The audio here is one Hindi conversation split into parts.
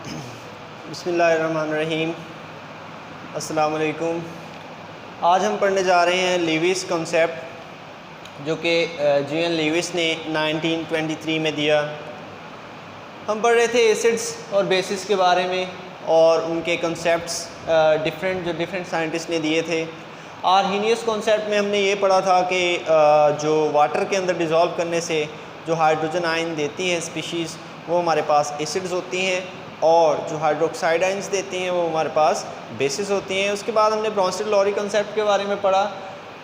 बिस्मिल्लाहिर्रहमानिर्रहीम। अस्सलाम वालेकुम। आज हम पढ़ने जा रहे हैं लीविस कॉन्सेप्ट, जो कि जी.एन. लीविस ने 1923 में दिया। हम पढ़ रहे थे एसिड्स और बेसिस के बारे में और उनके कॉन्सेप्ट्स डिफरेंट साइंटिस्ट ने दिए थे। आर्हीनियस कॉन्सेप्ट में हमने ये पढ़ा था कि जो वाटर के अंदर डिज़ोल्व करने से जो हाइड्रोजन आयन देती हैं स्पीशीज़, वो हमारे पास एसिड्स होती हैं, और जो हाइड्रोक्साइड आयंस देती हैं वो हमारे पास बेसिस होती हैं। उसके बाद हमने ब्रॉन्स्टन-लॉरी कंसेप्ट के बारे में पढ़ा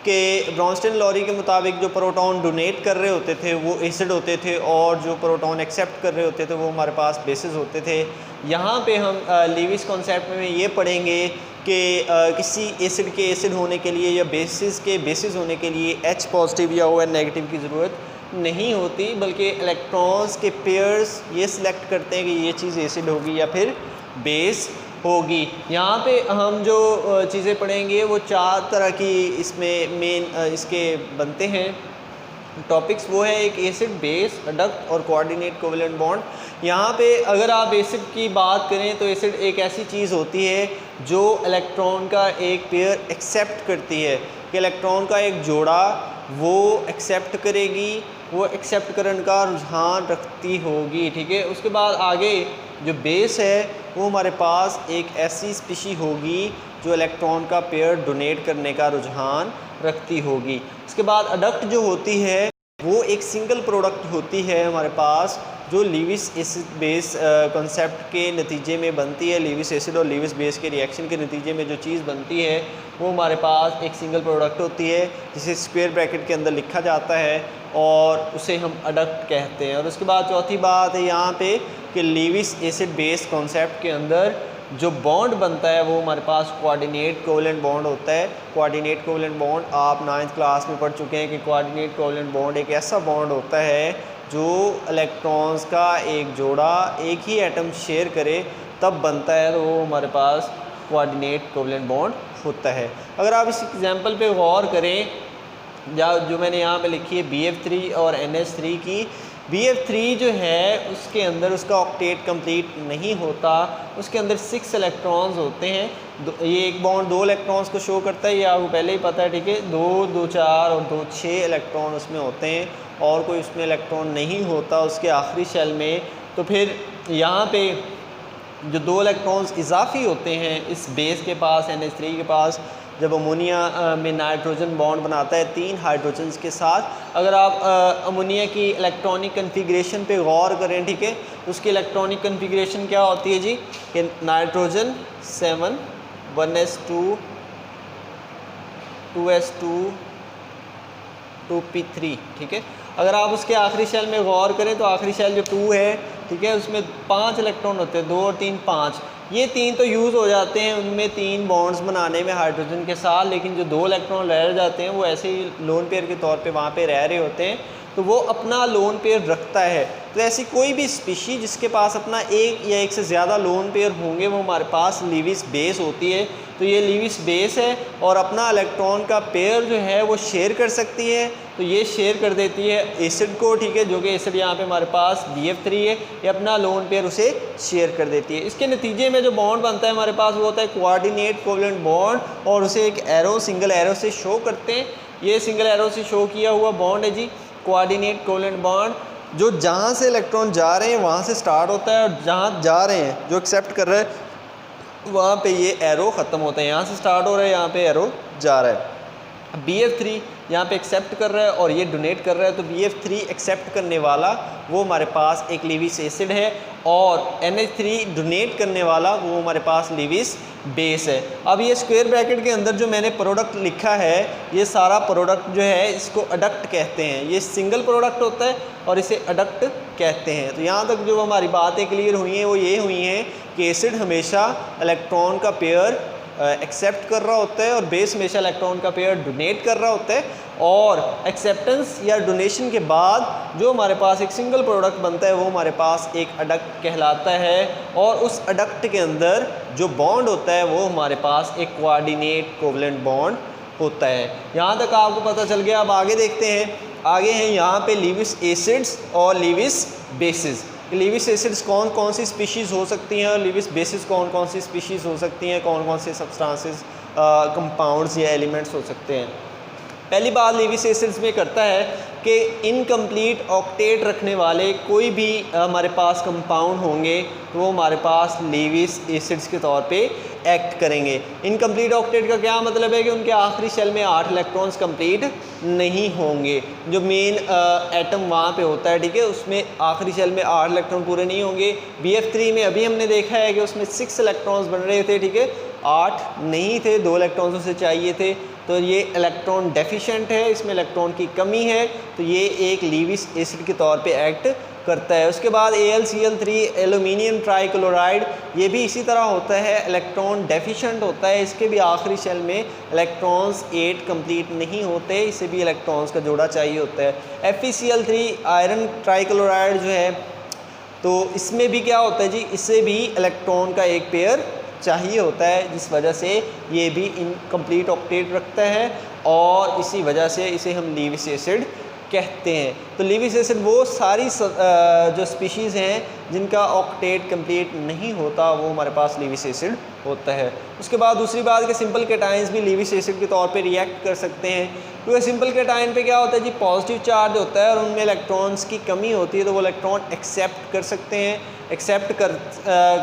कि ब्रॉन्स्टन-लॉरी के मुताबिक जो प्रोटॉन डोनेट कर रहे होते थे वो एसिड होते थे, और जो प्रोटॉन एक्सेप्ट कर रहे होते थे वो हमारे पास बेसिस होते थे। यहाँ पे हम लीविस कॉन्सेप्ट में ये पढ़ेंगे कि किसी एसिड के एसिड होने के लिए या बेसिस के बेसिस होने के लिए H पॉजिटिव या ON नेगेटिव की ज़रूरत नहीं होती, बल्कि इलेक्ट्रॉन्स के पेयर्स ये सिलेक्ट करते हैं कि ये चीज़ एसिड होगी या फिर बेस होगी। यहाँ पे हम जो चीज़ें पढ़ेंगे वो 4 तरह की इसमें मेन इसके बनते हैं टॉपिक्स। वो है एक एसिड, बेस, अडक्ट और कोऑर्डिनेट कोवेलेंट बॉन्ड। यहाँ पे अगर आप एसिड की बात करें तो एसिड एक ऐसी चीज़ होती है जो इलेक्ट्रॉन का एक पेयर एक्सेप्ट करती है, कि इलेक्ट्रॉन का एक जोड़ा वो एक्सेप्ट करेगी, वो एक्सेप्ट करने का रुझान रखती होगी, ठीक है। उसके बाद आगे जो बेस है वो हमारे पास एक ऐसी स्पीशी होगी जो इलेक्ट्रॉन का पेयर डोनेट करने का रुझान रखती होगी। उसके बाद अडक्ट जो होती है वो एक सिंगल प्रोडक्ट होती है हमारे पास, जो लीविस एसिड बेस कॉन्सेप्ट के नतीजे में बनती है। लीविस एसिड और लीविस बेस के रिएक्शन के नतीजे में जो चीज़ बनती है वो हमारे पास एक सिंगल प्रोडक्ट होती है, जिसे स्क्वायर ब्रैकेट के अंदर लिखा जाता है और उसे हम अडक्ट कहते हैं। और उसके बाद चौथी बात है यहाँ पे कि लीविस एसिड बेस कॉन्सेप्ट के अंदर जो बॉन्ड बनता है वो हमारे पास कोऑर्डिनेट कोवेलेंट बॉन्ड होता है। कोऑर्डिनेट कोवेलेंट बॉन्ड आप 9th क्लास में पढ़ चुके हैं कि कोऑर्डिनेट कोवेलेंट बॉन्ड एक ऐसा बॉन्ड होता है जो इलेक्ट्रॉन्स का एक जोड़ा एक ही एटम शेयर करे तब बनता है, तो वो हमारे पास कोऑर्डिनेट कोवेलेंट बॉन्ड होता है। अगर आप इस एग्जांपल पे गौर करें, जो मैंने यहाँ पे लिखी है BF3 और NH3 की, BF3 जो है उसके अंदर उसका ऑक्टेट कंप्लीट नहीं होता, उसके अंदर 6 इलेक्ट्रॉन्स होते हैं। ये एक बॉन्ड 2 इलेक्ट्रॉन्स को शो करता है, ये आपको पहले ही पता है, ठीक है। 2, 2, 4 और 2, 6 इलेक्ट्रॉन उसमें होते हैं, और कोई उसमें इलेक्ट्रॉन नहीं होता उसके आखिरी शेल में। तो फिर यहाँ पे जो 2 इलेक्ट्रॉन्स इजाफी होते हैं इस बेस के पास, NH3 के पास, जब अमोनिया में नाइट्रोजन बॉन्ड बनाता है 3 हाइड्रोजन्स के साथ। अगर आप अमोनिया की इलेक्ट्रॉनिक कन्फिग्रेशन पे गौर करें, ठीक है, उसकी इलेक्ट्रॉनिक कन्फिग्रेशन क्या होती है जी, कि नाइट्रोजन 7, 1s2, 2s2, 2p3, ठीक है। अगर आप उसके आखिरी शेल में गौर करें तो आखिरी शेल जो 2 है, ठीक है, उसमें 5 इलेक्ट्रॉन होते हैं, 2 और 3 5। ये 3 तो यूज़ हो जाते हैं उनमें 3 बॉन्ड्स बनाने में हाइड्रोजन के साथ, लेकिन जो 2 इलेक्ट्रॉन रह जाते हैं वो ऐसे ही लोन पेयर के तौर पे वहाँ पे रह रहे होते हैं, तो वो अपना लोन पेयर रखता है। तो ऐसी कोई भी स्पीशी जिसके पास अपना एक या एक से ज़्यादा लोन पेयर होंगे वो हमारे पास लीविस बेस होती है। तो ये लीविस बेस है और अपना इलेक्ट्रॉन का पेयर जो है वो शेयर कर सकती है, तो ये शेयर कर देती है एसिड को, ठीक है, जो कि एसिड यहाँ पे हमारे पास BF3 है, ये अपना लोन पेयर उसे शेयर कर देती है। इसके नतीजे में जो बॉन्ड बनता है हमारे पास वो होता है कोऑर्डिनेट कोवेलेंट बॉन्ड, और उसे एक एरो, सिंगल एरो से शो करते हैं। ये सिंगल एरो से शो किया हुआ बॉन्ड है जी कोऑर्डिनेट कोवेलेंट बॉन्ड, जो जहाँ से इलेक्ट्रॉन जा रहे हैं वहाँ से स्टार्ट होता है, और जहाँ जा रहे हैं जो एक्सेप्ट कर रहे हैं वहाँ पे ये एरो ख़त्म होता है। यहाँ से स्टार्ट हो रहा है, यहाँ पे एरो जा रहा है। BF3 यहाँ पे एक्सेप्ट कर रहा है और ये डोनेट कर रहा है, तो BF3 एक्सेप्ट करने वाला वो हमारे पास एक लीविस एसिड है, और NH3 डोनेट करने वाला वो हमारे पास लीविस बेस है। अब ये स्क्वायर ब्रैकेट के अंदर जो मैंने प्रोडक्ट लिखा है, ये सारा प्रोडक्ट जो है इसको अडक्ट कहते हैं। ये सिंगल प्रोडक्ट होता है और इसे अडक्ट कहते हैं। तो यहाँ तक जो हमारी बातें क्लियर हुई हैं वो ये हुई हैं कि एसिड हमेशा इलेक्ट्रॉन का पेयर एक्सेप्ट कर रहा होता है और बेस हमेशा इलेक्ट्रॉन का पेयर डोनेट कर रहा होता है, और एक्सेप्टेंस या डोनेशन के बाद जो हमारे पास एक सिंगल प्रोडक्ट बनता है वो हमारे पास एक अडक्ट कहलाता है, और उस अडक्ट के अंदर जो बॉन्ड होता है वो हमारे पास एक कोऑर्डिनेट कोवेलेंट बॉन्ड होता है। यहाँ तक आपको पता चल गया। अब आगे देखते हैं, आगे हैं यहाँ पे लीविस एसिड्स और लीविस बेसिस। कि लीविस एसिड्स कौन कौन सी स्पीशीज़ हो सकती हैं और लीविस बेसिस कौन कौन सी स्पीशीज़ हो सकती हैं, कौन कौन से सब्सटेंसेस कंपाउंड्स या एलिमेंट्स हो सकते हैं। पहली बात लीविस एसिड्स में करता है कि इनकम्प्लीट ऑक्टेट रखने वाले कोई भी हमारे पास कंपाउंड होंगे तो वो हमारे पास लीविस एसिड्स के तौर पे एक्ट करेंगे। इनकम्प्लीट ऑक्टेट का क्या मतलब है कि उनके आखिरी शेल में 8 इलेक्ट्रॉन्स कंप्लीट नहीं होंगे। जो मेन एटम वहाँ पे होता है, ठीक है, उसमें आखिरी शेल में 8 इलेक्ट्रॉन पूरे नहीं होंगे। BF3 में अभी हमने देखा है कि उसमें 6 इलेक्ट्रॉन्स बन रहे थे, ठीक है, 8 नहीं थे, 2 इलेक्ट्रॉन्स उसे चाहिए थे, तो ये इलेक्ट्रॉन डेफिशिएंट है, इसमें इलेक्ट्रॉन की कमी है, तो ये एक लीविस एसिड के तौर पे एक्ट करता है। उसके बाद AlCl3 एल्यूमिनियम ट्राइक्लोराइड, ये भी इसी तरह होता है, इलेक्ट्रॉन डेफिशिएंट होता है, इसके भी आखिरी शेल में इलेक्ट्रॉन्स 8 कंप्लीट नहीं होते, इसे भी इलेक्ट्रॉन्स का जोड़ा चाहिए होता है। FeCl3 आयरन ट्राइक्लोराइड जो है, तो इसमें भी क्या होता है जी, इससे भी इलेक्ट्रॉन का एक पेयर चाहिए होता है, जिस वजह से ये भी इनकम्प्लीट ऑक्टेट रखता है और इसी वजह से इसे हम लीविस एसिड कहते हैं। तो लीविस एसिड वो सारी जो स्पीशीज़ हैं जिनका ऑक्टेट कंप्लीट नहीं होता, वो हमारे पास लीविस एसिड होता है। उसके बाद दूसरी बात कि सिंपल कैटायंस भी लीविस एसिड के तौर पे रिएक्ट कर सकते हैं, क्योंकि सिंपल कैटायन पे क्या होता है जी, पॉजिटिव चार्ज होता है और उनमें इलेक्ट्रॉन्स की कमी होती है, तो वो इलेक्ट्रॉन एक्सेप्ट कर सकते हैं, एक्सेप्ट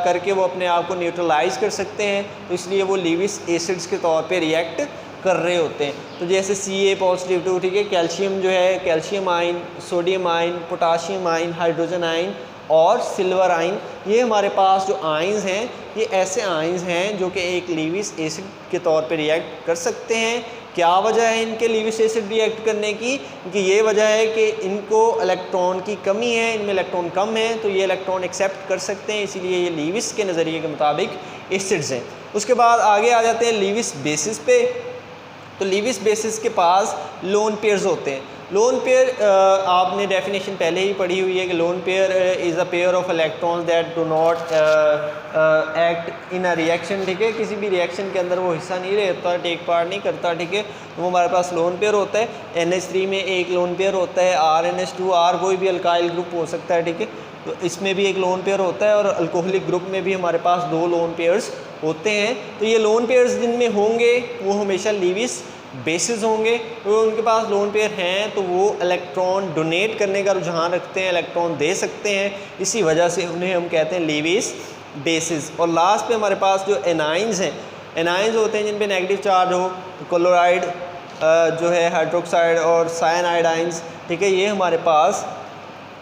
करके वो अपने आप को न्यूट्रलाइज कर सकते हैं, तो इसलिए वो लीविस एसिड्स के तौर पे रिएक्ट कर रहे होते हैं। तो जैसे Ca+2, ठीक है, कैल्शियम जो है, calcium ion, sodium ion, potassium ion, hydrogen ion और सिल्वर आयन, ये हमारे पास जो आयंस हैं, ये ऐसे आयंस हैं जो कि एक लीविस एसिड के तौर पे रिएक्ट कर सकते हैं। क्या वजह है इनके लीविस एसिड रिएक्ट करने की? कि ये वजह है कि इनको इलेक्ट्रॉन की कमी है, इनमें इलेक्ट्रॉन कम है, तो ये इलेक्ट्रॉन एक्सेप्ट कर सकते हैं, इसीलिए ये लीविस के नज़रिए के मुताबिक एसिड्स हैं। उसके बाद आगे आ जाते हैं लीविस बेसिस पे। तो लीविस बेसिस के पास लोन पेयर्स होते हैं। लोन पेयर आपने डेफिनेशन पहले ही पढ़ी हुई है कि lone pair is a pair of electrons that do not act in a reaction, ठीक है, किसी भी रिएक्शन के अंदर वो हिस्सा नहीं रहता, टेक पार्ट नहीं करता, ठीक है, तो वो हमारे पास लोन पेयर होता है। NH3 में एक लोन पेयर होता है, RNH2, R कोई भी अल्काइल ग्रुप हो सकता है, ठीक है, तो इसमें भी एक लोन पेयर होता है और अल्कोहलिक ग्रुप में भी हमारे पास 2 लोन पेयर्स होते हैं। तो ये लोन पेयर्स जिनमें होंगे वो हमेशा लीविस बेसिस होंगे, तो उनके पास लोन पेयर हैं तो वो इलेक्ट्रॉन डोनेट करने का रुझान रखते हैं, इलेक्ट्रॉन दे सकते हैं, इसी वजह से उन्हें हम कहते हैं लीविस बेसिस। और लास्ट पे हमारे पास जो एनाइंस हैं, एनाइंस होते हैं जिन पे नेगेटिव चार्ज हो, तो क्लोराइड जो है, हाइड्रोक्साइड और साइनाइड आइंस, ठीक है, ये हमारे पास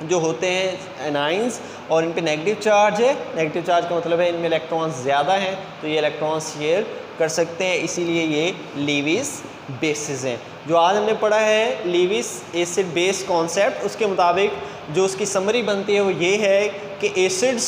जो होते हैं एनाइंस और इन पे नेगेटिव चार्ज है। नेगेटिव चार्ज का मतलब है इनमें इलेक्ट्रॉन्स ज़्यादा हैं, तो ये इलेक्ट्रॉन्स शेयर कर सकते हैं, इसीलिए ये लीविस बेसिस हैं। जो आज हमने पढ़ा है लीविस एसिड बेस कॉन्सेप्ट, उसके मुताबिक जो उसकी समरी बनती है वो ये है कि एसिड्स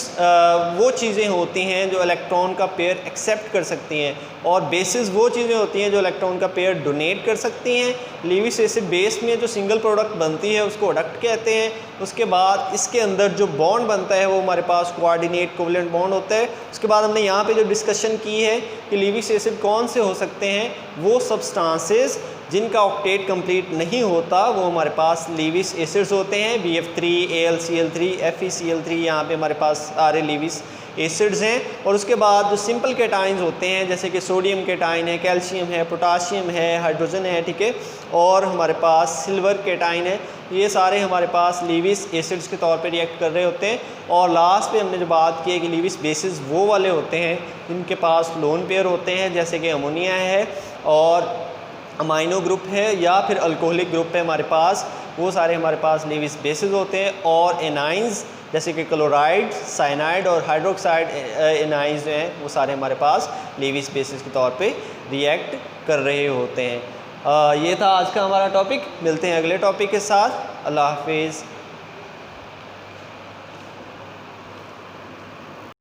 वो चीज़ें होती हैं जो इलेक्ट्रॉन का पेयर एक्सेप्ट कर सकती हैं और बेसिस वो चीज़ें होती हैं जो इलेक्ट्रॉन का पेयर डोनेट कर सकती हैं। लीविस एसिड बेस में जो सिंगल प्रोडक्ट बनती है उसको अडक्ट कहते हैं। उसके बाद इसके अंदर जो बॉन्ड बनता है वो हमारे पास कोऑर्डिनेट कोवलेंट बॉन्ड होता है। उसके बाद हमने यहाँ पे जो डिस्कशन की है कि लीविस एसिड कौन से हो सकते हैं, वो सब्सटेंसेस जिनका ऑक्टेट कंप्लीट नहीं होता वो हमारे पास लीविस एसिड्स होते हैं। BF3, AlCl3, FeCl3, यहाँ पे हमारे पास सारे लीविस एसिड्स हैं। और उसके बाद जो सिंपल कैटाइंस होते हैं जैसे कि सोडियम कैटाइन है, कैल्शियम है, पोटाशियम है, हाइड्रोजन है, ठीक है, और हमारे पास सिल्वर कैटाइन है, ये सारे हमारे पास लीविस एसिड्स के तौर पे रिएक्ट कर रहे होते हैं। और लास्ट पे हमने जो बात की है कि लीविस बेसिस वो वाले होते हैं जिनके पास लोन पेयर होते हैं, जैसे कि अमोनिया है और अमाइनो ग्रुप है या फिर अल्कोहलिक ग्रुप है हमारे पास, वो सारे हमारे पास लीविस बेसिस होते हैं। और एनाइंस जैसे कि क्लोराइड, साइनाइड और हाइड्रोक्साइड एनाइंस जो हैं वो सारे हमारे पास लीविस बेसिस के तौर पे रिएक्ट कर रहे होते हैं। ये था आज का हमारा टॉपिक। मिलते हैं अगले टॉपिक के साथ। अल्लाह हाफिज़।